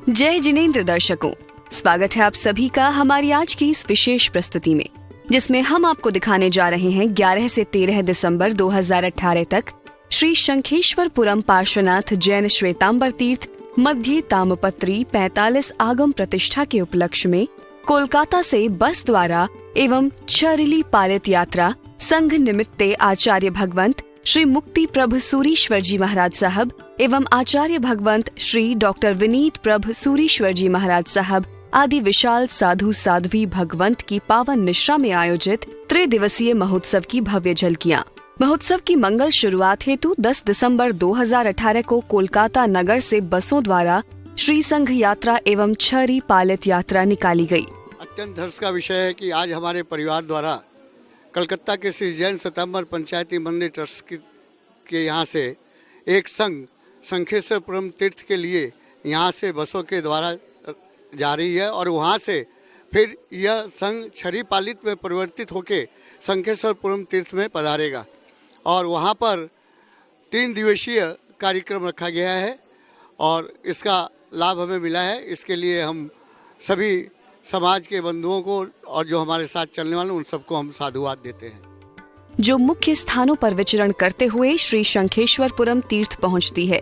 जय जिनेंद्र दर्शकों, स्वागत है आप सभी का हमारी आज की इस विशेष प्रस्तुति में, जिसमें हम आपको दिखाने जा रहे हैं 11 से 13 दिसंबर 2018 तक श्री शंखेश्वरपुरम पार्श्वनाथ जैन श्वेतांबर तीर्थ मध्य तामपत्री 45 आगम प्रतिष्ठा के उपलक्ष्य में कोलकाता से बस द्वारा एवं छरिली पालित यात्रा संघ निमित्ते आचार्य भगवंत श्री मुक्ति प्रभ सूरीश्वर जी महाराज साहब एवं आचार्य भगवंत श्री डॉक्टर विनीत प्रभ सूरीश्वर जी महाराज साहब आदि विशाल साधु साध्वी भगवंत की पावन निश्रा में आयोजित त्रिदिवसीय महोत्सव की भव्य झलकियां। महोत्सव की मंगल शुरुआत हेतु 10 दिसंबर 2018 को कोलकाता नगर से बसों द्वारा श्री संघ यात्रा एवं छरी पालित यात्रा निकाली गई। अत्यंत हर्ष का विषय है कि आज हमारे परिवार द्वारा कलकत्ता के श्री जैन श्वेतांबर पंचायती मंदिर ट्रस्ट के यहाँ से एक संघ शंखेश्वरपुरम तीर्थ के लिए यहाँ से बसों के द्वारा जा रही है और वहाँ से फिर यह संघ छरी पालित में परिवर्तित होकर शंखेश्वरपुरम तीर्थ में पधारेगा और वहाँ पर 3 दिवसीय कार्यक्रम रखा गया है और इसका लाभ हमें मिला है। इसके लिए हम सभी समाज के बंधुओं को और जो हमारे साथ चलने वाले उन सबको हम साधुवाद देते हैं। जो मुख्य स्थानों पर विचरण करते हुए श्री शंखेश्वरपुरम तीर्थ पहुंचती है,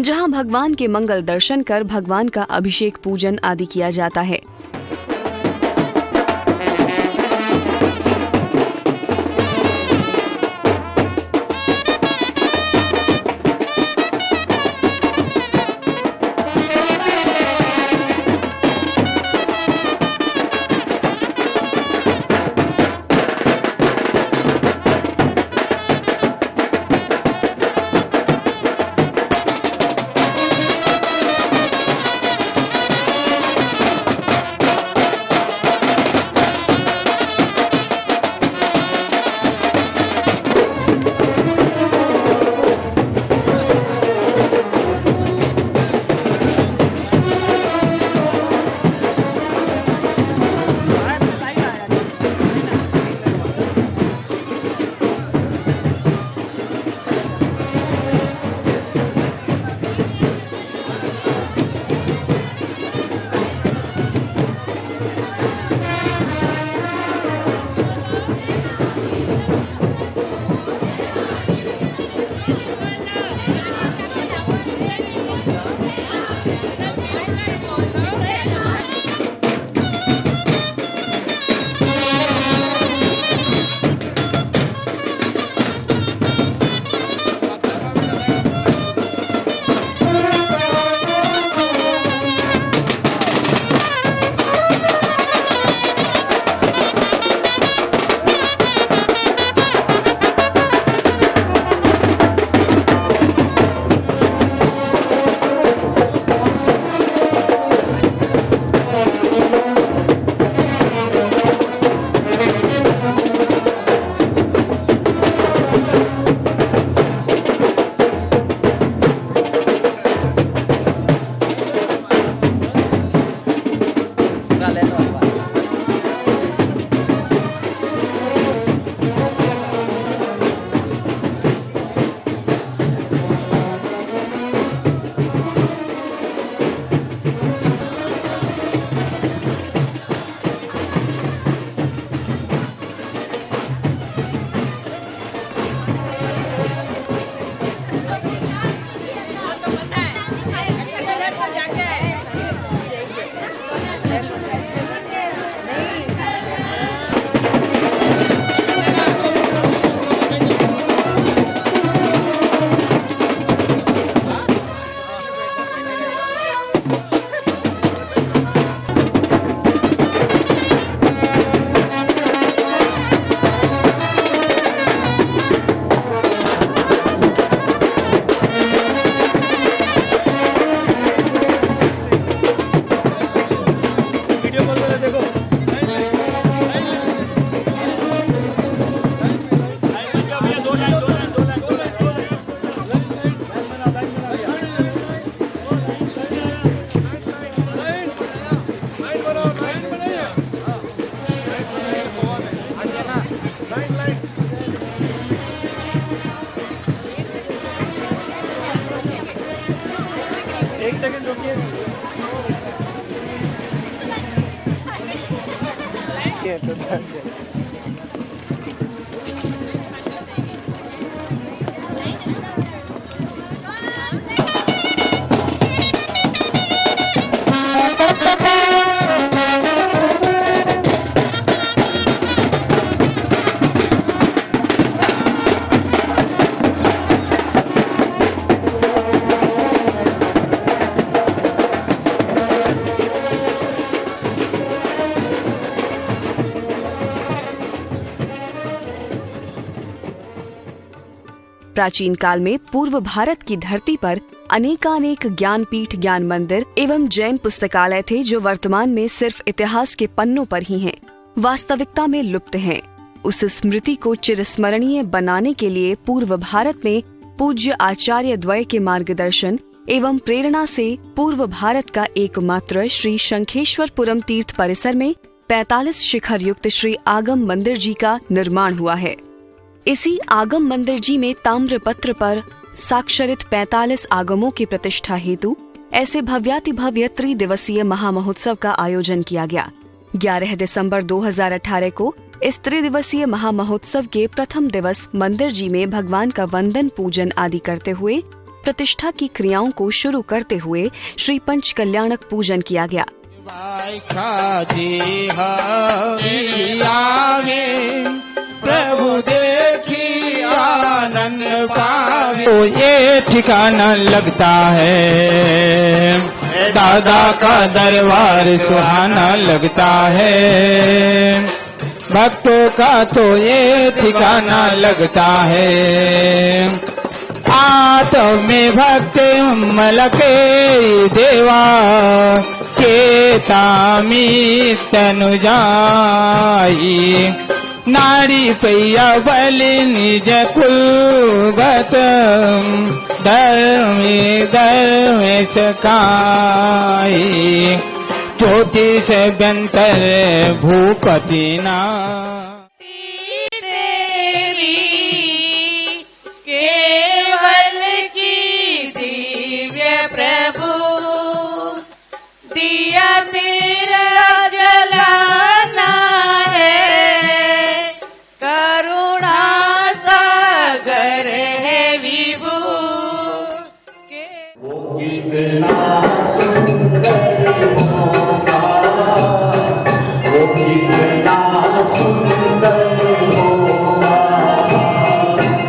जहां भगवान के मंगल दर्शन कर भगवान का अभिषेक पूजन आदि किया जाता है। एक सेकंड रुकिए। है तो प्राचीन काल में पूर्व भारत की धरती पर अनेकानेक ज्ञानपीठ, ज्ञान मंदिर एवं जैन पुस्तकालय थे जो वर्तमान में सिर्फ इतिहास के पन्नों पर ही हैं, वास्तविकता में लुप्त हैं। उस स्मृति को चिरस्मरणीय बनाने के लिए पूर्व भारत में पूज्य आचार्य द्वय के मार्गदर्शन एवं प्रेरणा से पूर्व भारत का एकमात्र श्री शंखेश्वरपुरम तीर्थ परिसर में 45 शिखर युक्त श्री आगम मंदिर जी का निर्माण हुआ है। इसी आगम मंदिर जी में ताम्रपत्र पर साक्षरित 45 आगमों की प्रतिष्ठा हेतु ऐसे भव्यातिभव्य त्रिदिवसीय महामहोत्सव का आयोजन किया गया। 11 दिसंबर 2018 को इस त्रिदिवसीय महामहोत्सव के प्रथम दिवस मंदिर जी में भगवान का वंदन, पूजन आदि करते हुए प्रतिष्ठा की क्रियाओं को शुरू करते हुए श्री पंच कल्याणक पूजन किया गया। प्रभु देखी आनंद पावे, तो ये ठिकाना लगता है, दादा का दरबार सुहाना लगता है, भक्तों का तो ये ठिकाना लगता है। आत्म में भक्त मलके देवा के तामी तनु जाई, नारी पैया बलि निज कुलगत धर्मे सकाई, चोटी से बंतर भूपति ना केवल की दिव्य प्रभु दिया तेरा जलाना है, करुणा सागर है विभु। वो कितना सुंदर होगा, वो कितना सुंदर होगा,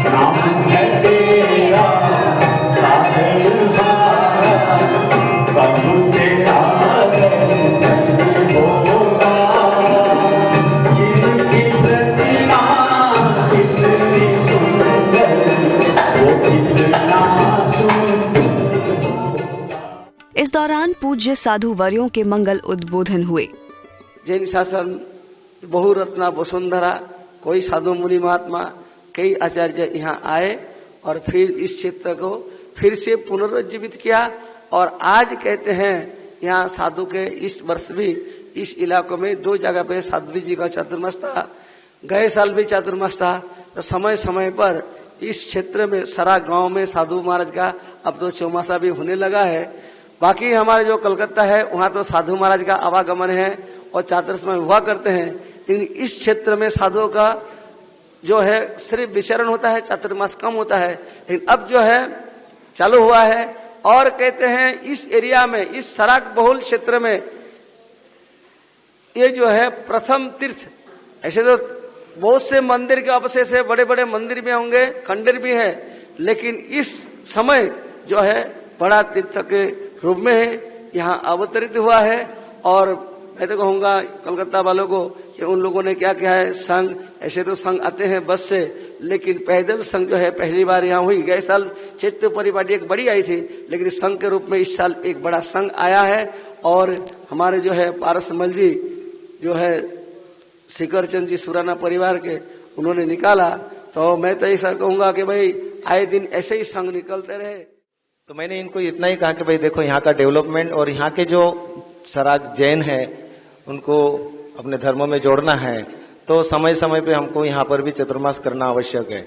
नाम है तेरा ताजहार, प्रभु तेरा दर्शन होगा, जिनकी प्रतिमा कितनी सुंदर, वो कितना सुंदर। इस दौरान पूज्य साधु वर्यों के मंगल उद्बोधन हुए। जैन शासन बहुरत्ना वसुंधरा, कोई साधु मुनि महात्मा, कई आचार्य यहाँ आए और फिर इस क्षेत्र को फिर से पुनरुज्जीवित किया। और आज कहते हैं यहाँ साधु के इस वर्ष भी इस इलाकों में 2 जगह पे साधु जी का चातुर्मास था, गए साल भी चातुर्मास था। तो समय समय पर इस क्षेत्र में सारा गांव में साधु महाराज का अब तो चौमासा भी होने लगा है। बाकी हमारे जो कलकत्ता है वहाँ तो साधु महाराज का आवागमन है और चातुर्मास में हुआ करते हैं, लेकिन इस क्षेत्र में साधुओं का जो है सिर्फ विचरण होता है, चातुर्मास कम होता है। लेकिन अब जो है चालू हुआ है और कहते हैं इस एरिया में, इस सड़क बहुल क्षेत्र में ये जो है प्रथम तीर्थ। ऐसे तो बहुत से मंदिर के अवशेष है, बड़े बड़े मंदिर भी होंगे, खंडर भी है, लेकिन इस समय जो है बड़ा तीर्थ के रूप में यहाँ अवतरित हुआ है। और मैं तो कहूँगा कलकत्ता वालों को कि उन लोगों ने क्या किया है, संघ, ऐसे तो संघ आते हैं बस से, लेकिन पैदल संघ जो है पहली बार यहाँ हुई। गए साल चैत्य परिपाटी एक बड़ी आई थी, लेकिन संघ के रूप में इस साल एक बड़ा संघ आया है। और हमारे जो है पारसमल जी जो है शिखरचंद जी सुराना परिवार के, उन्होंने निकाला। तो मैं तो ऐसा कहूँगा कि भाई आए दिन ऐसे ही संघ निकलते रहे। तो मैंने इनको इतना ही कहा कि भाई देखो यहाँ का डेवलपमेंट और यहाँ के जो सराग जैन है उनको अपने धर्मों में जोड़ना है, तो समय समय पे हमको यहाँ पर भी चतुर्मास करना आवश्यक है।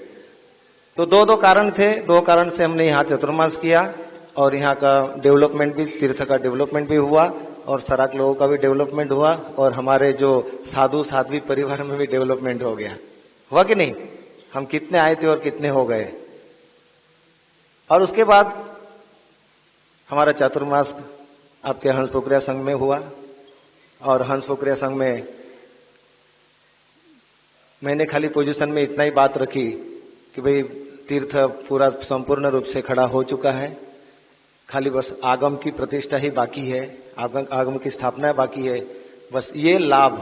तो दो कारण थे, 2 कारण से हमने यहाँ चतुर्मास किया और यहाँ का डेवलपमेंट भी, तीर्थ का डेवलपमेंट भी हुआ और सराक लोगों का भी डेवलपमेंट हुआ और हमारे जो साधु साध्वी परिवार में भी डेवलपमेंट हो गया। हुआ कि नहीं? हम कितने आए थे और कितने हो गए। और उसके बाद हमारा चातुर्मास आपके हंस पोखरिया संघ में हुआ और हंस पोखरिया संघ में मैंने खाली पोजीशन में इतना ही बात रखी कि भाई तीर्थ पूरा संपूर्ण रूप से खड़ा हो चुका है, खाली बस आगम की प्रतिष्ठा ही बाकी है, आगम की स्थापना बाकी है। बस ये लाभ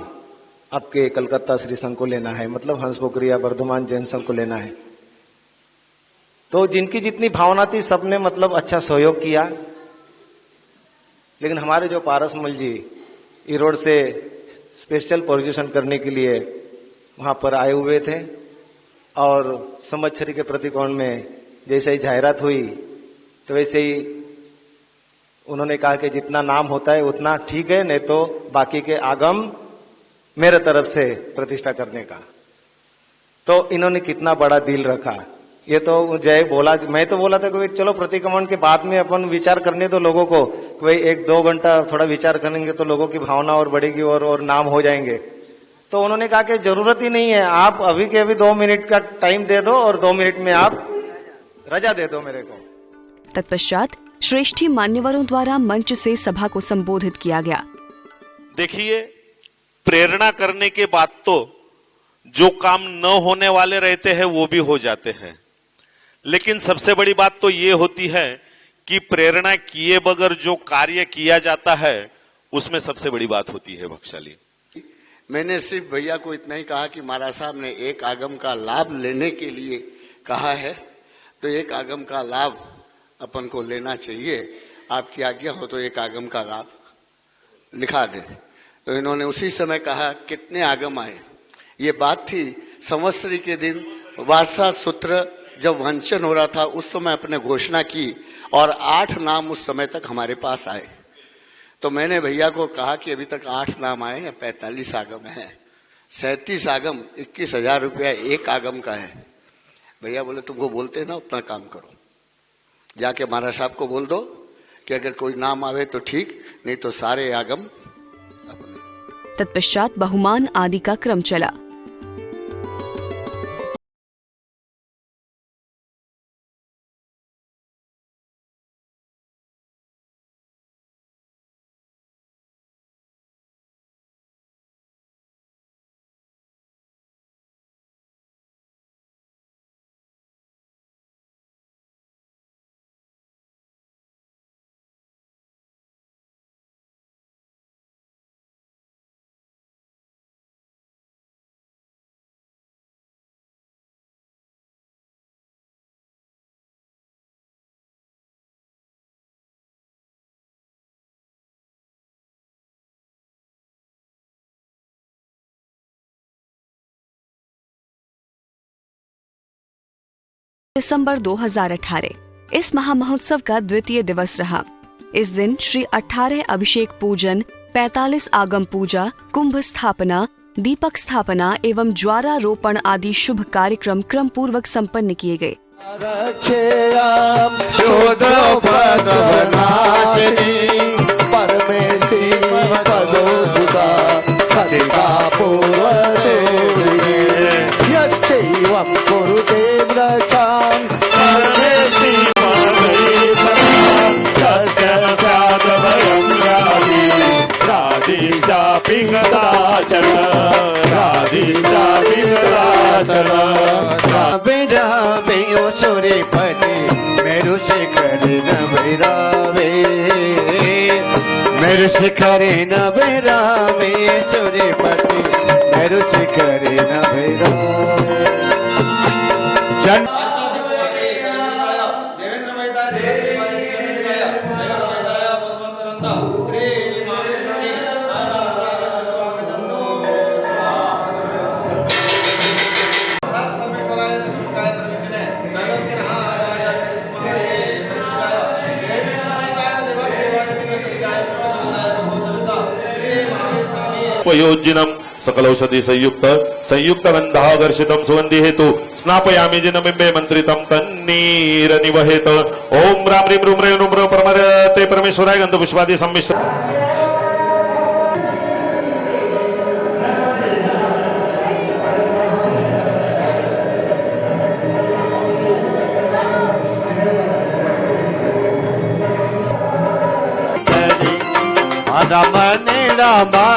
आपके कलकत्ता श्री संघ को लेना है, मतलब हंस पोखरिया वर्धमान जैन संघ को लेना है। तो जिनकी जितनी भावना थी सबने मतलब अच्छा सहयोग किया। लेकिन हमारे जो पारसमल जी ईरोड से स्पेशल पोजीशन करने के लिए वहां पर आए हुए थे और संवत्सरी के प्रतिकोण में जैसे ही जाहिरात हुई तो वैसे ही उन्होंने कहा कि जितना नाम होता है उतना ठीक है, नहीं तो बाकी के आगम मेरे तरफ से प्रतिष्ठा करने का। तो इन्होंने कितना बड़ा दिल रखा। ये तो जय बोला, मैं तो बोला था कि चलो प्रतिक्रमण के बाद में अपन विचार करने दो लोगों को कि भाई 1-2 घंटा थोड़ा विचार करेंगे तो लोगों की भावना और बढ़ेगी और नाम हो जाएंगे। तो उन्होंने कहा कि जरूरत ही नहीं है, आप अभी के अभी 2 मिनट का टाइम दे दो और 2 मिनट में आप रजा दे दो मेरे को। तत्पश्चात श्रेष्ठी मान्यवरों द्वारा मंच से सभा को संबोधित किया गया। देखिए, प्रेरणा करने के बाद तो जो काम न होने वाले रहते हैं वो भी हो जाते हैं, लेकिन सबसे बड़ी बात तो ये होती है कि प्रेरणा किए बगैर जो कार्य किया जाता है उसमें सबसे बड़ी बात होती है बख्शाली। मैंने सिर्फ भैया को इतना ही कहा कि महाराज साहब ने एक आगम का लाभ लेने के लिए कहा है, तो एक आगम का लाभ अपन को लेना चाहिए। आपकी आज्ञा हो तो एक आगम का लाभ लिखा दे। तो इन्होंने उसी समय कहा कितने आगम आए। ये बात थी संवत्सरी के दिन वारसा सूत्र जब वंचन हो रहा था, उस समय अपने घोषणा की और 8 नाम उस समय तक हमारे पास आए। तो मैंने भैया को कहा कि अभी तक 8 नाम आए हैं, 45 आगम हैं, 37 आगम, 21,000 रुपया एक आगम का है। भैया बोले तुमको बोलते हैं ना, उतना काम करो, जाके महाराज साहब को बोल दो कि अगर कोई नाम आवे तो ठीक, नहीं तो सारे आगम। तत्पश्चात बहुमान आदि का क्रम चला। दिसंबर 2018 इस महामहोत्सव का द्वितीय दिवस रहा। इस दिन श्री 18 अभिषेक पूजन, 45 आगम पूजा, कुंभ स्थापना, दीपक स्थापना एवं ज्वारारोपण आदि शुभ कार्यक्रम क्रम पूर्वक संपन्न किए गए। मेरु शिखरे न बेरावे सूर्यपति, मेरु शिखरे न बेरावे। जन उपयोजिनम सकलौषधि संयुक्त गंधाकर्षितम सुगंधि हेतु स्नापयामि जिन बिंबे मंत्रितम तन्नीर निवहेत। ओम राम ह्रीं रूम ह्रीं रूम परमते परमेश्वराय गंध पुष्पादि सम्मिश्र। मारा मन रामा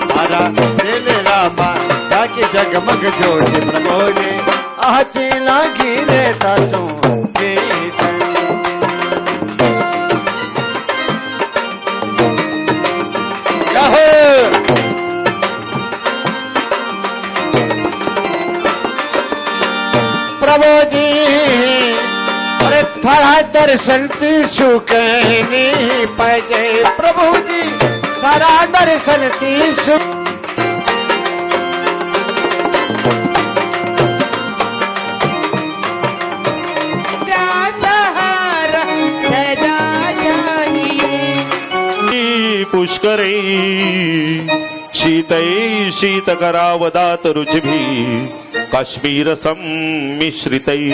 मारा दिल रामा ताकि जगमग जोड़े प्रभु ने आचे लागी रे तासों प्रभु जी अरे थारा दर्शन तीसु कहनी पजे प्रभु जी थारा दर्शन तीसु सहारा सदा चाहिए पुष्करै शीतै शीतकरावदात रुचिभिः काश्मीर सम्मिश्रितै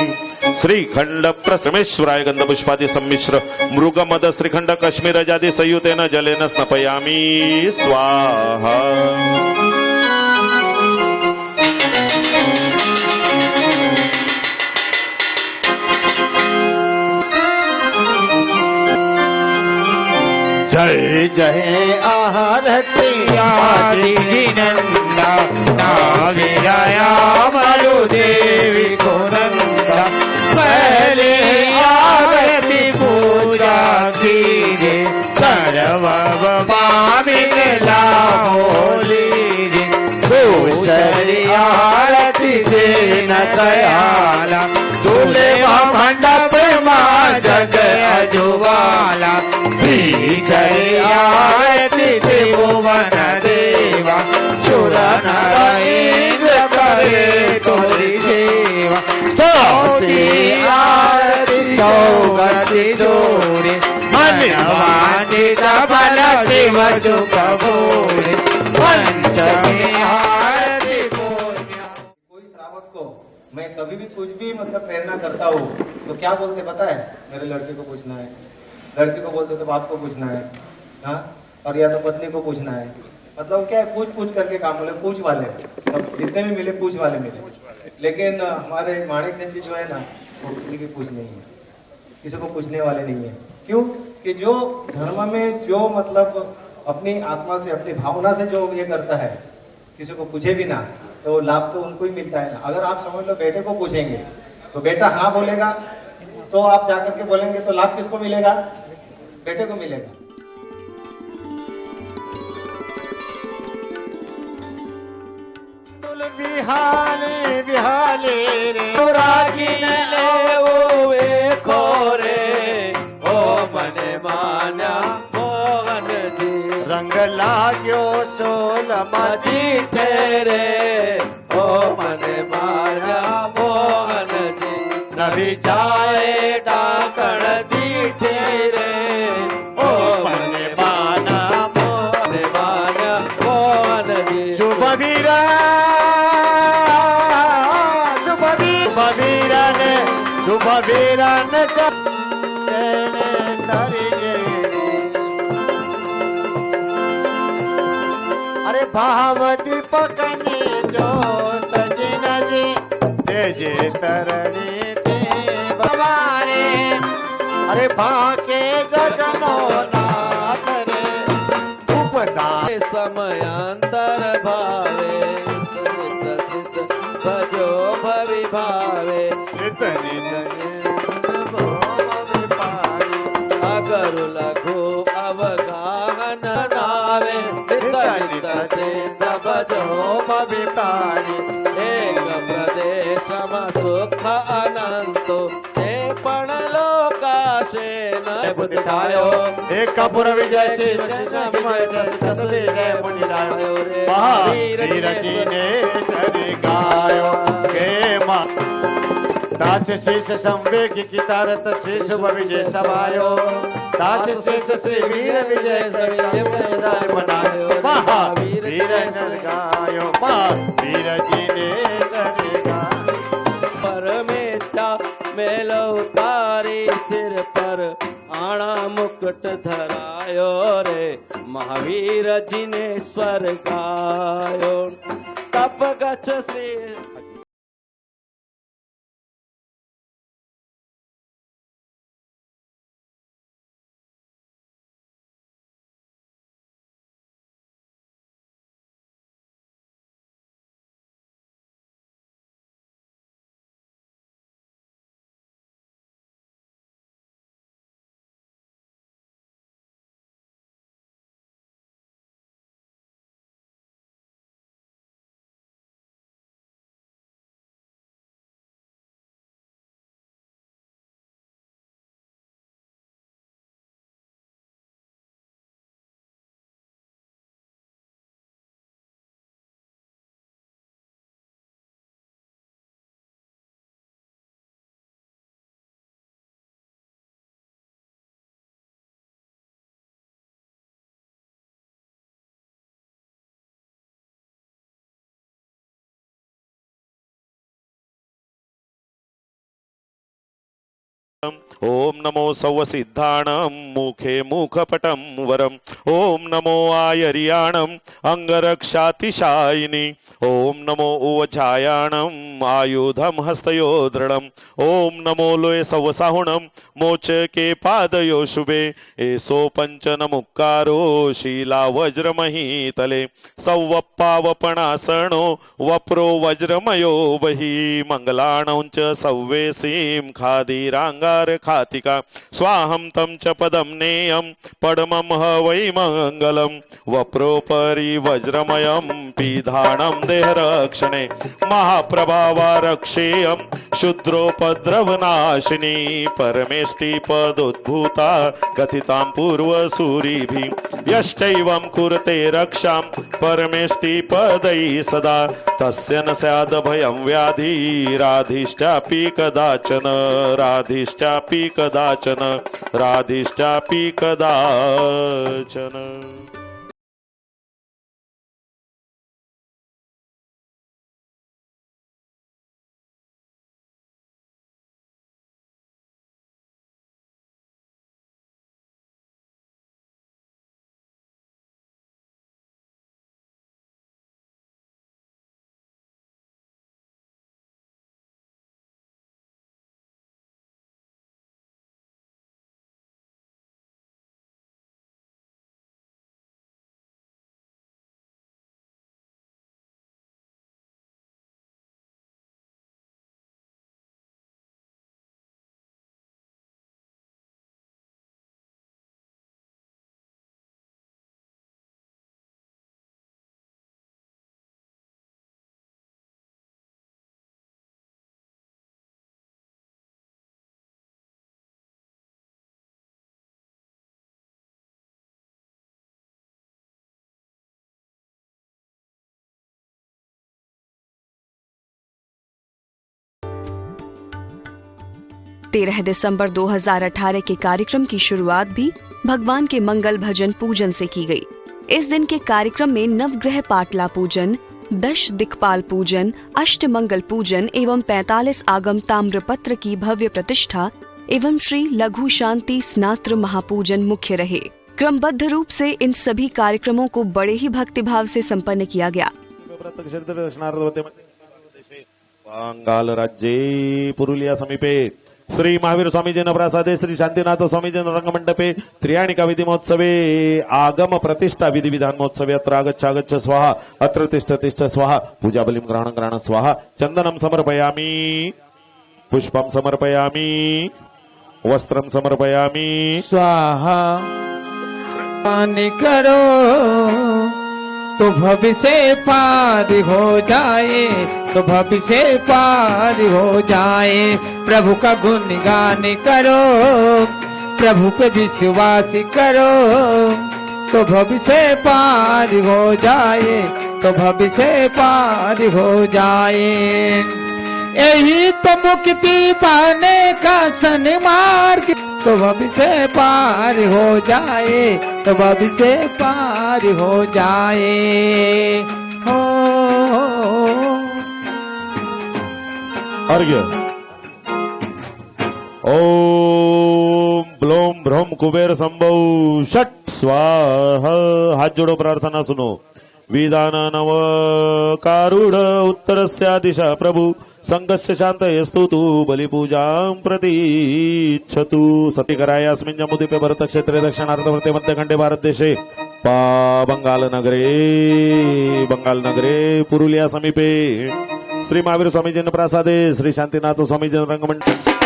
श्रीखंड प्रसमेश्वराय गंध पुष्पादि सम्मिश्र मृग मद श्रीखंड काश्मीर जादि संयुतेन जलेन स्नपयामि स्वाहा। जय जय आरती आदि नंदा नाविराया मरुदेवी को नंदा पहले आरती पूजा कीजे सर्व मामिन लाभोली दूसरी आरती देना दयाला दूल्हे मंडप माँ जग अजुवाला जय आरती त्रिभुवन देवा सुर नर इंद्र करे तोरी सेवा चौथी आरती चौगति डोरे मन वांछित फल शिव सुख भोरे पंचमी आरती कोई श्रावक को मैं कभी भी कुछ भी मतलब प्रेरणा करता हूँ तो क्या बोलते पता है, मेरे लड़के को पूछना है, लड़की को बोलते तो बाप को पूछना है, हाँ, और या तो पत्नी को पूछना है। मतलब क्या है, पूछ पूछ करके काम बोले, पूछ वाले सब जितने भी मिले पूछ वाले मिले। लेकिन हमारे माणिक चंद जी जो है ना, वो किसी की पूछ नहीं है, किसी को पूछने वाले नहीं है। क्यों कि जो धर्म में जो मतलब अपनी आत्मा से अपनी भावना से जो ये करता है, किसी को पूछे भी ना तो लाभ तो उनको ही मिलता है ना। अगर आप समझ लो बेटे को पूछेंगे तो बेटा हाँ बोलेगा तो आप जाकर के बोलेंगे तो लाभ किसको मिलेगा, बेटे को मिलेगा। बिहाले बिहाले रे रागिन ले खोरे ओ मने माना मोहन जी रंग लाग्यो सोल मजी तेरे ओ मने माना मोहन जी नभी जाए डाकण दी तेरे ओ मने माना मोहन जी शुभ वीरा शुभ वीरन अरे भाव दीपकनी जोत जिन जी तेजे तरणी देवारे अरे भाके जगमो नाथ रे उपदा समयांतर भावे भजो भवि भावे अगर लघु अवगाहन नावे भजो भवि पारी एक प्रदेश सुख अनंतो हे पण लोकाशे न बुद्धायो एक कपूर विजय महावीर जी ने सरी गायो के माँ ताच शीश संवेग की तारत श्री शुभ विजय सभायो ताच शीश श्री वीर विजय सभी मनायो महावीर गायो महावीर जी ने सरी गायो परमेता मेलो तारी सिर पर आना मुकुट धरायो रे महावीर जी ने स्वर गायो तप गच्छ श्री ओम नमो सवसिद्धाणं मुखे मुखपटं वरम ओम नमो आयर्याणं अंगरक्षातिशायिनी ओम नमो ओवचायाणं आयुधं हस्तयो दृढम् ओम नमो लोय सवसाहुणं मोचके पादयो शुभे एसो पंचनमुक्कारो शीला वज्रमहीतले सौवप्पावपणासनो वप्रो वज्रमयो बहि मंगलाणं च सव्वेसीं खादीरांगार खातिका स्वाहं तं च पदं नेयं पद्मं ह वै मंगलम् वप्रोपरि वज्रमयं पिधानं देहरक्षणे महाप्रभावा रक्षेयं शुद्रोपद्रवनाशिनी परमेष्टि पदोद्भूता कथितां पूर्वसूरिभिः यश्चैवं कुरुते रक्षां परमेष्टि पदैः सदा तस्य न स्याद् भयं व्याधि राधिश्चापि कदाचन राधिश्चापि कदाचन राधिश्चापि कदाचन। तेरह दिसंबर 2018 के कार्यक्रम की शुरुआत भी भगवान के मंगल भजन पूजन से की गई। इस दिन के कार्यक्रम में नवग्रह पाटला पूजन, दश दिक्पाल पूजन, अष्ट मंगल पूजन एवं 45 आगम ताम्रपत्र की भव्य प्रतिष्ठा एवं श्री लघु शांति स्नात्र महापूजन मुख्य रहे। क्रमबद्ध रूप से इन सभी कार्यक्रमों को बड़े ही भक्तिभाव से संपन्न किया गया। बंगाल राज्ये पुरुलिया समीपे श्री महावीर स्वामीजी प्रसादे श्री शांतिनाथ स्वामीजी रंगमंडपे त्रियाणिका विधि महोत्सवे आगम प्रतिष्ठा विधि विधान महोत्सवे अत्र आगच्छ स्वाहा अत्र तिष्ठ स्वाहा पूजा बलिं ग्रहण स्वाहा चंदनं समर्पयामि पुष्पं समर्पयामि वस्त्रं समर्पयामि स्वाहा पान करो तो भविष्य पार हो जाए, तो भविष्य पार हो जाए। प्रभु का गुणगान करो, प्रभु पे विश्वास करो, तो भविष्य पार हो जाए, तो भविष्य पार हो जाए। यही तो मुक्ति पाने का सन्मार्ग, तो भविष्य पार हो जाए, तो भविष्य पार हो जाए। हो अर्घ्य ओम ब्लोम भ्रम कुबेर संभव षट स्वाहा। हाथ जोड़ो, प्रार्थना सुनो। विधान नव कारुण उत्तरस्या दिशा प्रभु संगस्य शांतयस्तु तु बलिपूजां प्रतीच्छतु। सतिकराय अस्मिन् जम्बूद्वीपे भरतक्षेत्रे दक्षिणार्धवर्ते मध्यखण्डे भारतदेशे बंगाल नगरे पुरुलिया समीपे श्री महावीर स्वामीजी प्रसादे श्री शांतिनाथ स्वामीजी रंगमंडप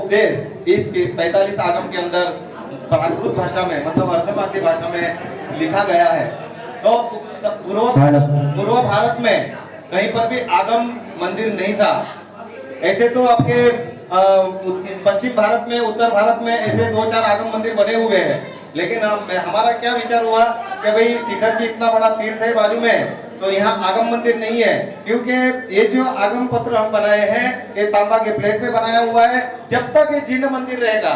उपदेश इस 45 आगम के अंदर प्राकृत भाषा में मतलब अर्धवाक्य भाषा में लिखा गया है। तो पूर्व भारत में कहीं पर भी आगम मंदिर नहीं था। ऐसे तो आपके पश्चिम भारत में, उत्तर भारत में ऐसे 2-4 आगम मंदिर बने हुए हैं, लेकिन हमारा क्या विचार हुआ कि भाई शिखर जी इतना बड़ा तीर्थ है बाजू में, तो यहाँ आगम मंदिर नहीं है, क्योंकि ये जो आगम पत्र हम बनाए हैं ये तांबा के प्लेट में बनाया हुआ है। जब तक ये जिन मंदिर रहेगा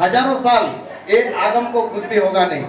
हजारों साल ये आगम को कुछ भी होगा नहीं।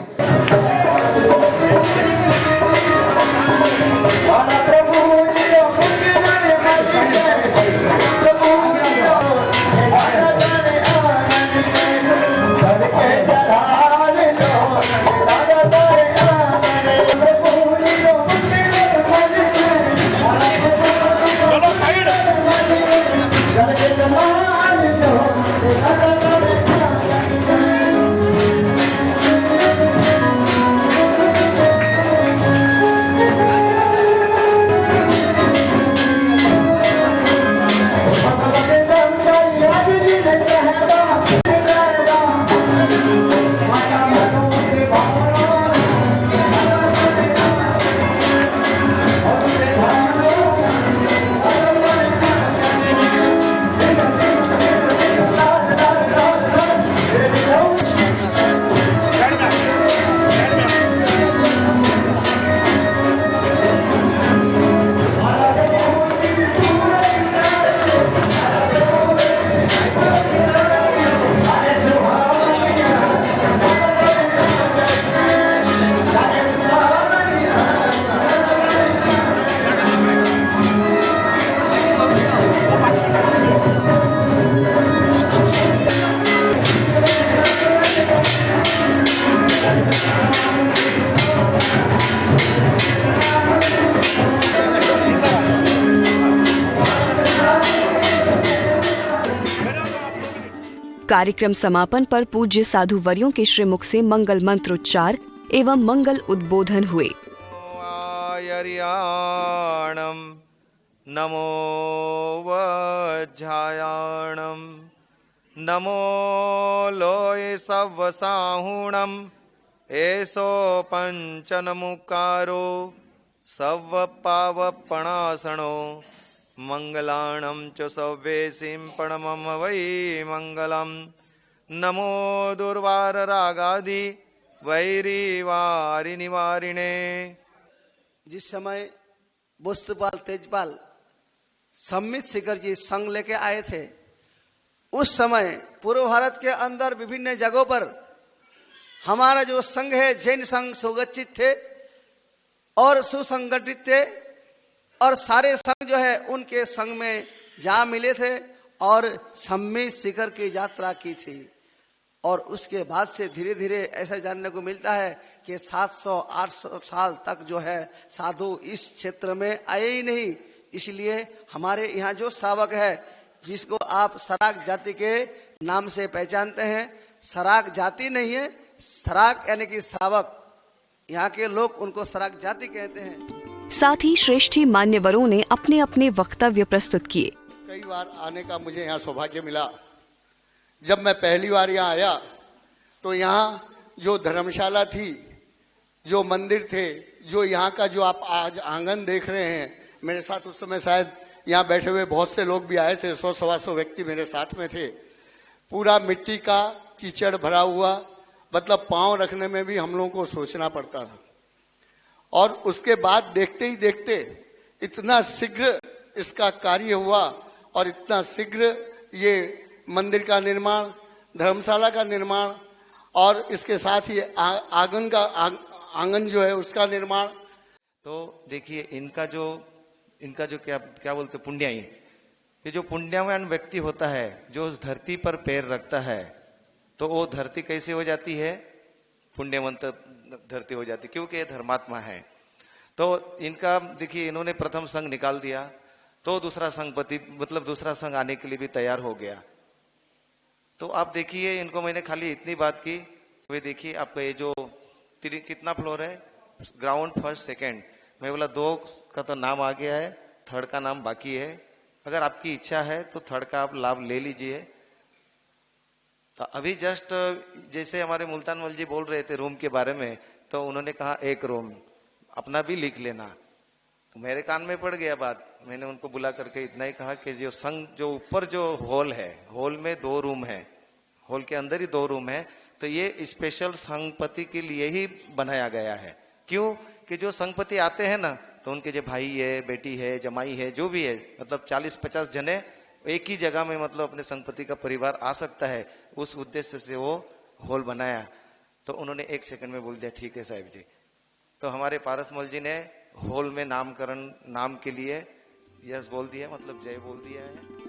कार्यक्रम समापन पर पूज्य साधु वर्यों के श्रीमुख से मंगल मंत्रोच्चार एवं मंगल उद्बोधन हुए। नमो वज्रायाणम नमो लोय सवसाहुणम एसो पंचनमुकारो सव पावपणासणो मंगलाणं च सव्येसिं प्रणमम वै मंगलम। नमो दुर्वार रागादि वैरीवारि निवारिणे। जिस समय बुस्तपाल तेजपाल सम्मित शिखर जी संघ लेके आए थे, उस समय पूर्व भारत के अंदर विभिन्न जगहों पर हमारा जो संघ है जैन संघ सुगठित थे और सुसंगठित थे, और सारे संघ जो है उनके संघ में जा मिले थे और सम्मित शिखर की यात्रा की थी। और उसके बाद से धीरे धीरे ऐसा जानने को मिलता है कि 700-800 साल तक जो है साधु इस क्षेत्र में आए ही नहीं। इसलिए हमारे यहाँ जो श्रावक है, जिसको आप सराक जाति के नाम से पहचानते हैं, सराक जाति नहीं है, सराक यानी कि श्रावक, यहाँ के लोग उनको सराक जाति कहते हैं। साथ ही श्रेष्ठी मान्यवरों ने अपने अपने वक्तव्य प्रस्तुत किए। कई बार आने का मुझे यहाँ सौभाग्य मिला। जब मैं पहली बार यहाँ आया तो यहाँ जो धर्मशाला थी, जो मंदिर थे, जो यहाँ का जो आप आज आंगन देख रहे हैं, मेरे साथ उस समय शायद यहाँ बैठे हुए बहुत से लोग भी आए थे, 100-125 व्यक्ति मेरे साथ में थे। पूरा मिट्टी का कीचड़ भरा हुआ, मतलब पांव रखने में भी हम लोगों को सोचना पड़ता था। और उसके बाद देखते ही देखते इतना शीघ्र इसका कार्य हुआ और इतना शीघ्र ये मंदिर का निर्माण, धर्मशाला का निर्माण और इसके साथ ही आंगन जो है उसका निर्माण। तो देखिए इनका जो क्या बोलते पुण्याई, ये जो पुण्यवान व्यक्ति होता है, जो उस धरती पर पैर रखता है, तो वो धरती कैसे हो जाती है? पुण्यवंत धरती हो जाती, क्योंकि ये धर्मात्मा है। तो इनका देखिए, इन्होंने प्रथम संघ निकाल दिया, तो दूसरा संघ आने के लिए भी तैयार हो गया। तो आप देखिए, इनको मैंने खाली इतनी बात की, वे देखिए आपका ये जो कितना फ्लोर है, ग्राउंड, फर्स्ट, सेकंड, मैं बोला 2 का तो नाम आ गया है, 3rd का नाम बाकी है। अगर आपकी इच्छा है तो 3rd का आप लाभ ले लीजिए। तो अभी जस्ट जैसे हमारे मुल्तान मल जी बोल रहे थे रूम के बारे में, तो उन्होंने कहा एक रूम अपना भी लिख लेना। तो मेरे कान में पड़ गया बात। मैंने उनको बुला करके इतना ही कहा कि जो संघ जो ऊपर जो हॉल है, हॉल में 2 रूम है, हॉल के अंदर ही 2 रूम है, तो ये स्पेशल संघपति के लिए ही बनाया गया है। क्यों कि जो संघपति आते हैं ना, तो उनके जो भाई है, बेटी है, जमाई है, जो भी है, मतलब 40-50 जने एक ही जगह में मतलब अपने संघपति का परिवार आ सकता है, उस उद्देश्य से वो हॉल बनाया। तो उन्होंने 1 सेकंड में बोल दिया ठीक है साहब जी। तो हमारे पारसमल जी ने हॉल में नामकरण नाम के लिए यस बोल दिया, मतलब जय बोल दिया है।